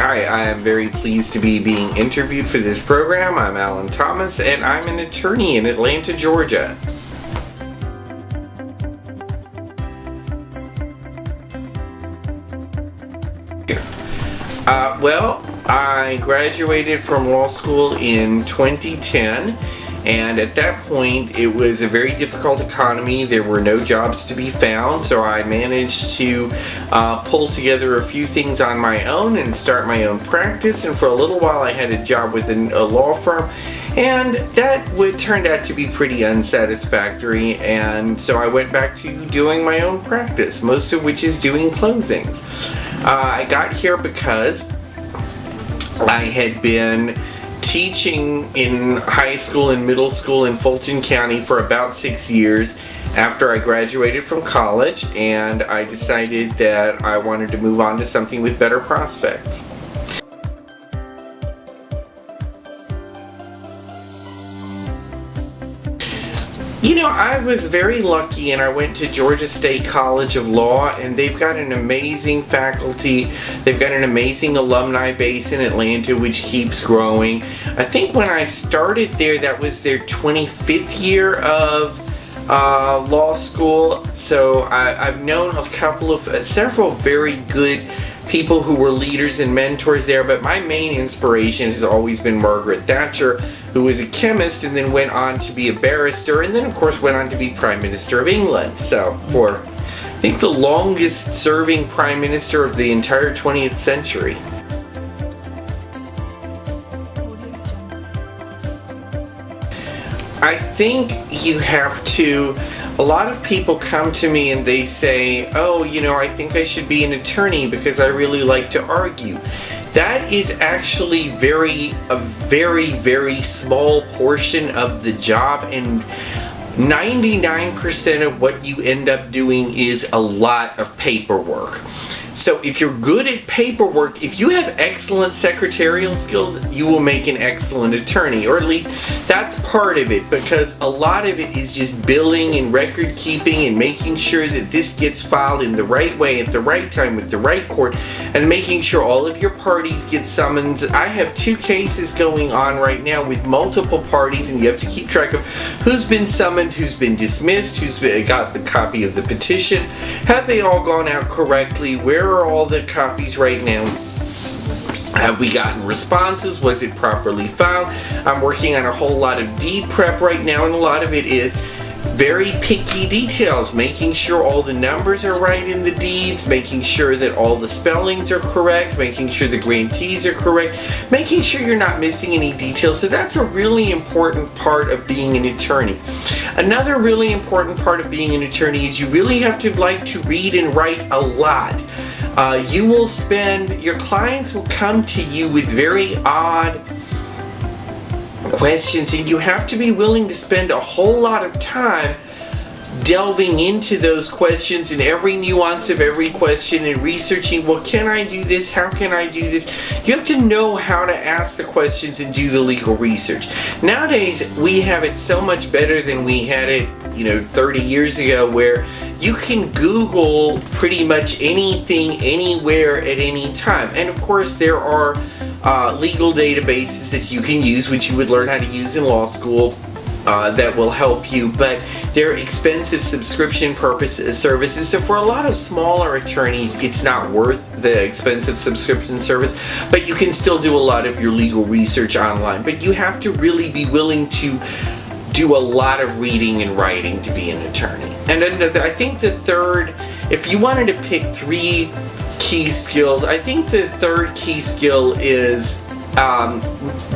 Hi, I am very pleased to be being interviewed for this program. I'm Alan Thomas, and I'm an attorney in Atlanta, Georgia. Well, I graduated from law school in 2010. And at that point, it was a very difficult economy. There were no jobs to be found, so I managed to pull together a few things on my own and start my own practice. And for a little while, I had a job with a law firm, and that turned out to be pretty unsatisfactory. And so I went back to doing my own practice, most of which is doing closings. I got here because I had been teaching in high school and middle school in Fulton County for about 6 years after I graduated from college, and I decided that I wanted to move on to something with better prospects. You know, I was very lucky, and I went to Georgia State College of Law, and they've got an amazing faculty. They've got an amazing alumni base in Atlanta, which keeps growing. I think when I started there, that was their 25th year of law school. So I've known several very good people who were leaders and mentors there, but my main inspiration has always been Margaret Thatcher, who was a chemist and then went on to be a barrister, and then of course went on to be Prime Minister of England. So for, I think, the longest serving Prime Minister of the entire 20th century. I think you have to, a lot of people come to me and they say, oh, you know, I think I should be an attorney because I really like to argue. That is actually a very small portion of the job, and 99% of what you end up doing is a lot of paperwork. So if you're good at paperwork, if you have excellent secretarial skills, you will make an excellent attorney, or at least that's part of it, because a lot of it is just billing and record keeping and making sure that this gets filed in the right way at the right time with the right court, and making sure all of your parties get summons. I have 2 cases going on right now with multiple parties, and you have to keep track of who's been summoned, who's been dismissed, who's got the copy of the petition, have they all gone out correctly, where are all the copies right now? Have we gotten responses? Was it properly filed? I'm working on a whole lot of deed prep right now, and a lot of it is very picky details, making sure all the numbers are right in the deeds, making sure that all the spellings are correct, making sure the grantees are correct, making sure you're not missing any details. So that's a really important part of being an attorney. Another really important part of being an attorney is you really have to like to read and write a lot. Your clients will come to you with very odd questions, and you have to be willing to spend a whole lot of time delving into those questions and every nuance of every question and researching, well, can I do this? How can I do this? You have to know how to ask the questions and do the legal research. Nowadays, we have it so much better than we had it, 30 years ago, where you can Google pretty much anything, anywhere, at any time. And of course, there are legal databases that you can use, which you would learn how to use in law school, that will help you, but they're expensive subscription services. So for a lot of smaller attorneys, it's not worth the expensive subscription service, but you can still do a lot of your legal research online. But you have to really be willing to do a lot of reading and writing to be an attorney. And I think the third, if you wanted to pick 3 key skills, I think the third key skill is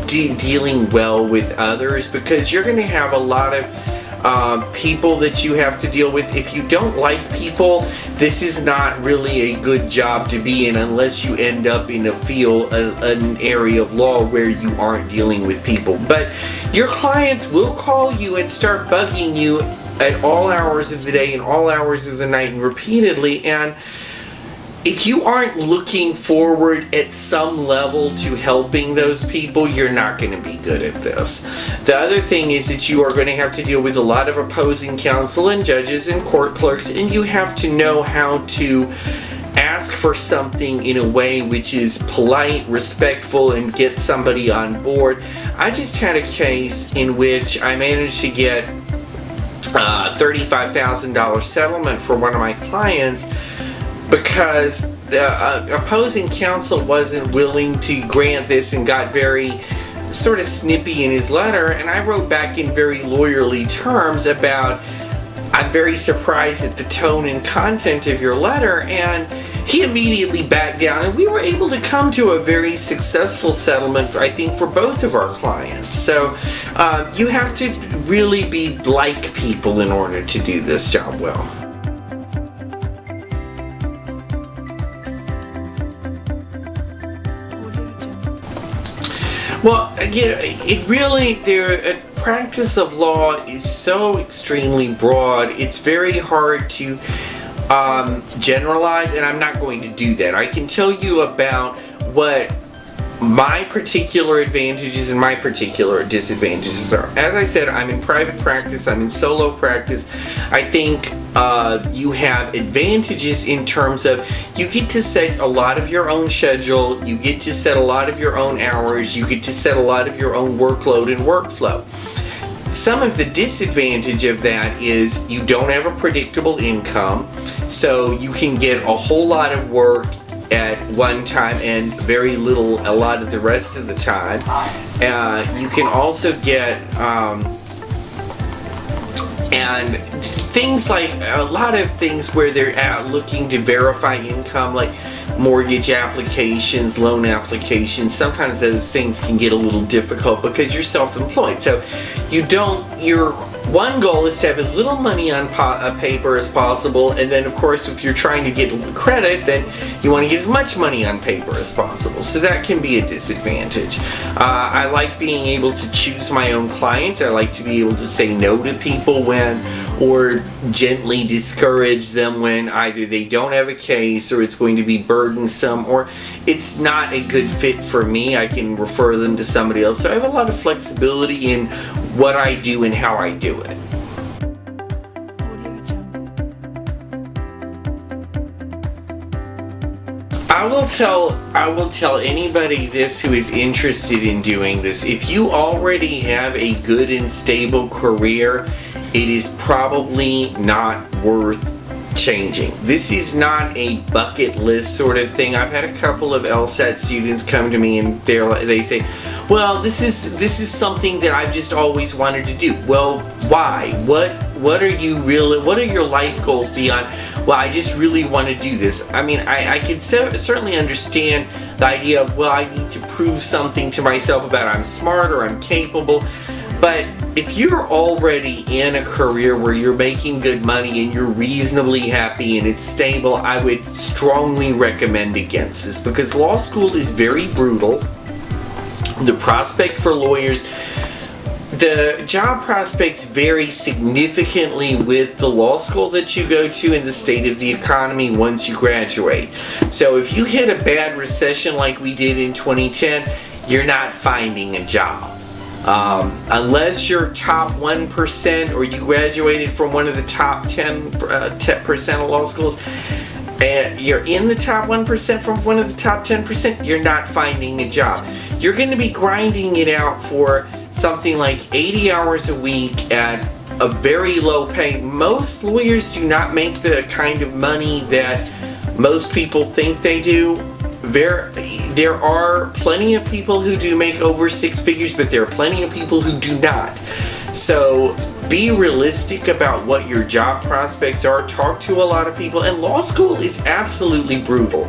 dealing well with others, because you're going to have a lot of people that you have to deal with. If you don't like people, this is not really a good job to be in unless you end up in a field, an area of law where you aren't dealing with people. But your clients will call you and start bugging you at all hours of the day and all hours of the night and repeatedly, and if you aren't looking forward at some level to helping those people, you're not going to be good at this. The other thing is that you are going to have to deal with a lot of opposing counsel and judges and court clerks, and you have to know how to ask for something in a way which is polite, respectful, and get somebody on board. I just had a case in which I managed to get a $35,000 settlement for one of my clients because the opposing counsel wasn't willing to grant this and got very sort of snippy in his letter, and I wrote back in very lawyerly terms about, I'm very surprised at the tone and content of your letter, and he immediately backed down, and we were able to come to a very successful settlement, I think, for both of our clients. So you have to really be like people in order to do this job well. Well, again, the practice of law is so extremely broad. It's very hard to generalize, and I'm not going to do that. I can tell you about what my particular advantages and my particular disadvantages are. As I said, I'm in private practice, I'm in solo practice. I think you have advantages in terms of you get to set a lot of your own schedule, you get to set a lot of your own hours, you get to set a lot of your own workload and workflow. Some of the disadvantage of that is you don't have a predictable income, so you can get a whole lot of work at one time and very little a lot of the rest of the time. You can also get and things like a lot of things where they're out looking to verify income, like mortgage applications, loan applications. Sometimes those things can get a little difficult because you're self-employed. So your one goal is to have as little money on paper as possible, and then of course if you're trying to get credit, then you want to get as much money on paper as possible. So that can be a disadvantage. I like being able to choose my own clients. I like to be able to say no to people or gently discourage them when either they don't have a case or it's going to be burdensome or it's not a good fit for me. I can refer them to somebody else. So I have a lot of flexibility in what I do and how I do it. I will tell anybody this who is interested in doing this. If you already have a good and stable career, it is probably not worth changing. This is not a bucket list sort of thing. I've had a couple of LSAT students come to me and they say, well, this is something that I've just always wanted to do. Well, why? What are your life goals beyond, well, I just really want to do this? I mean, I can certainly understand the idea of, well, I need to prove something to myself about I'm smart or I'm capable. But if you're already in a career where you're making good money and you're reasonably happy and it's stable, I would strongly recommend against this because law school is very brutal. The prospect for lawyers, the job prospects vary significantly with the law school that you go to and the state of the economy once you graduate. So if you hit a bad recession like we did in 2010, you're not finding a job. Unless you're top 1% or you graduated from one of the top 10% of law schools, and you're in the top 1% from one of the top 10%, you're not finding a job. You're going to be grinding it out for something like 80 hours a week at a very low pay. Most lawyers do not make the kind of money that most people think they do. There are plenty of people who do make over six figures, but there are plenty of people who do not. So be realistic about what your job prospects are. Talk to a lot of people, and law school is absolutely brutal.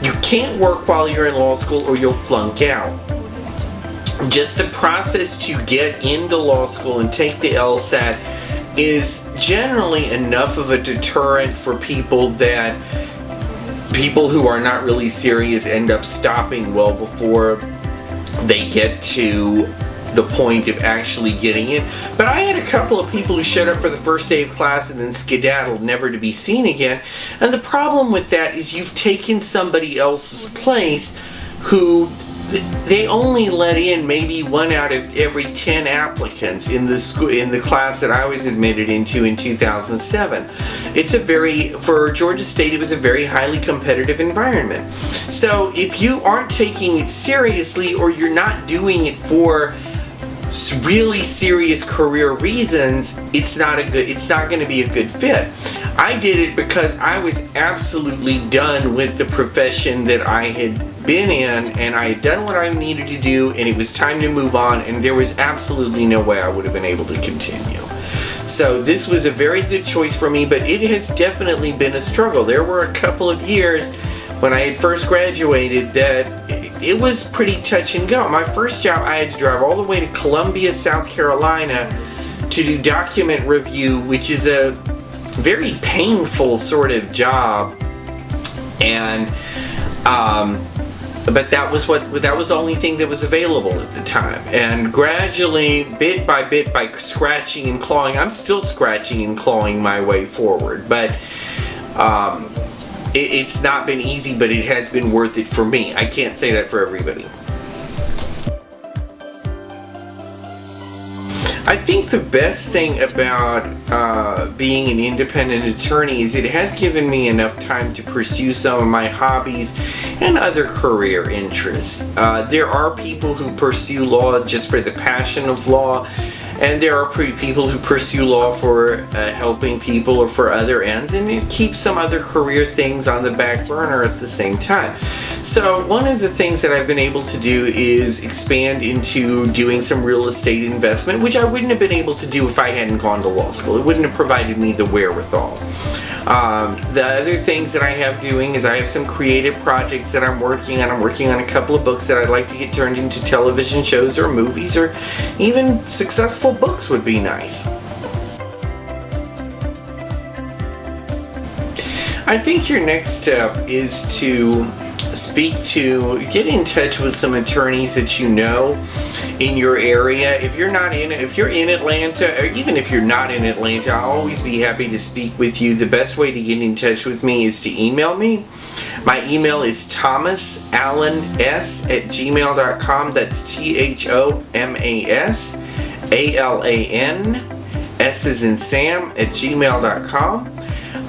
You can't work while you're in law school or you'll flunk out. Just the process to get into law school and take the LSAT is generally enough of a deterrent for people who are not really serious end up stopping well before they get to the point of actually getting in. But I had a couple of people who showed up for the first day of class and then skedaddled, never to be seen again. And the problem with that is you've taken somebody else's place who they only let in maybe 1 out of every 10 applicants in the school, in the class that I was admitted into in 2007. For Georgia State, it was a very highly competitive environment. So if you aren't taking it seriously, or you're not doing it for really serious career reasons, it's not going to be a good fit. I did it because I was absolutely done with the profession that I had been in, and I had done what I needed to do, and it was time to move on, and there was absolutely no way I would have been able to continue. So this was a very good choice for me, but it has definitely been a struggle. There were a couple of years when I had first graduated that it was pretty touch and go. My first job, I had to drive all the way to Columbia, South Carolina to do document review, which is a very painful sort of job, and but that was the only thing that was available at the time. And gradually, bit by bit, by scratching and clawing, I'm still scratching and clawing my way forward, but it's not been easy, but it has been worth it for me. I can't say that for everybody. I think the best thing about being an independent attorney is it has given me enough time to pursue some of my hobbies and other career interests. There are people who pursue law just for the passion of law, and there are people who pursue law for helping people or for other ends, and it keeps some other career things on the back burner at the same time. So one of the things that I've been able to do is expand into doing some real estate investment, which I wouldn't have been able to do if I hadn't gone to law school. It wouldn't have provided me the wherewithal. The other things that I have doing is I have some creative projects that I'm working on. I'm working on a couple of books that I'd like to get turned into television shows or movies, or even successful books would be nice. I think your next step is to get in touch with some attorneys that you know in your area. If you're in Atlanta, or even if you're not in Atlanta, I'll always be happy to speak with you. The best way to get in touch with me is to email me. My email is thomasallans@gmail.com. That's THOMASALAN, S as in Sam, @gmail.com.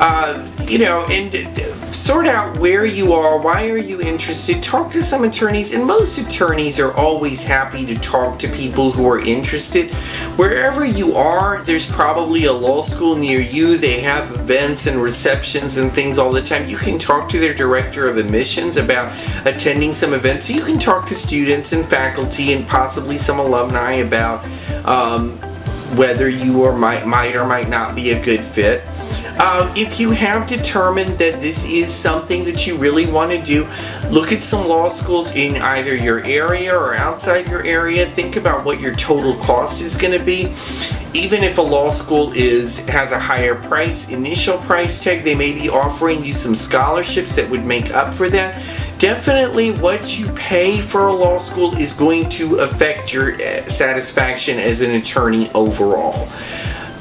And sort out where you are, why are you interested, talk to some attorneys, and most attorneys are always happy to talk to people who are interested. Wherever you are, there's probably a law school near you. They have events and receptions and things all the time. You can talk to their director of admissions about attending some events. So you can talk to students and faculty and possibly some alumni about whether you might or might not be a good fit. If you have determined that this is something that you really want to do, look at some law schools in either your area or outside your area. Think about what your total cost is going to be. Even if a law school has a higher initial price tag, they may be offering you some scholarships that would make up for that. Definitely what you pay for a law school is going to affect your satisfaction as an attorney overall.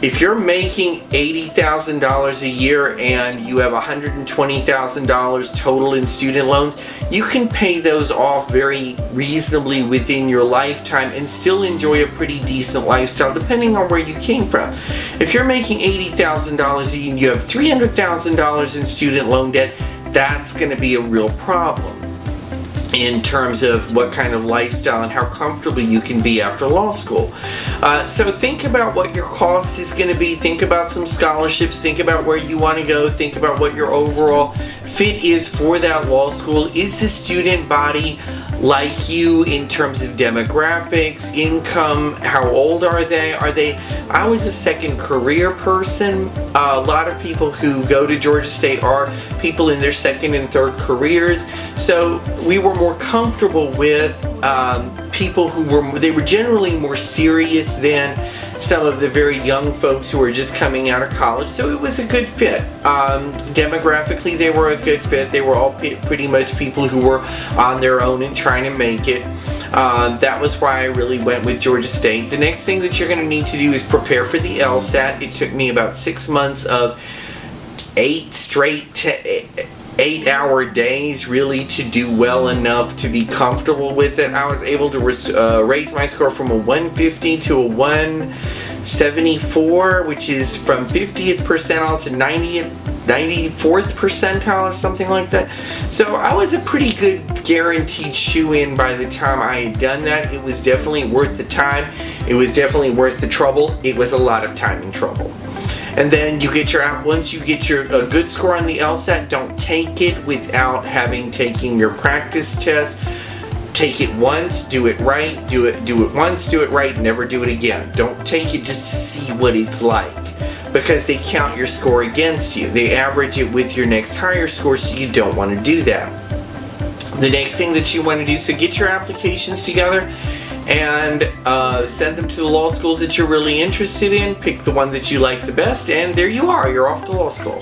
If you're making $80,000 a year and you have $120,000 total in student loans, you can pay those off very reasonably within your lifetime and still enjoy a pretty decent lifestyle depending on where you came from. If you're making $80,000 a year and you have $300,000 in student loan debt, that's going to be a real problem in terms of what kind of lifestyle and how comfortable you can be after law school. So think about what your cost is going to be. Think about some scholarships. Think about where you want to go. Think about what your overall fit is for that law school. Is the student body like you in terms of demographics, income? How old are they? I was a second career person. A lot of people who go to Georgia State are people in their second and third careers. So we were more comfortable with people who were generally more serious than some of the very young folks who were just coming out of college. So it was a good fit. Demographically, they were a good fit. They were all pretty much people who were on their own and trying to make it. That was why I really went with Georgia State. The next thing that you're going to need to do is prepare for the LSAT. It took me about 6 months of 8 straight 8-hour days really to do well enough to be comfortable with it. I was able to raise my score from a 150 to a 174, which is from 50th percentile to 94th percentile or something like that. So I was a pretty good guaranteed shoe-in by the time I had done that. It was definitely worth the time. It was definitely worth the trouble. It was a lot of time and trouble. And then you get once you get a good score on the LSAT, don't take it without having taken your practice test. Take it once, do it right, do it once, do it right, never do it again. Don't take it just to see what it's like, because they count your score against you. They average it with your next higher score, so you don't want to do that. The next thing that you want to do, so get your applications together and send them to the law schools that you're really interested in. Pick the one that you like the best, and there you are. You're off to law school.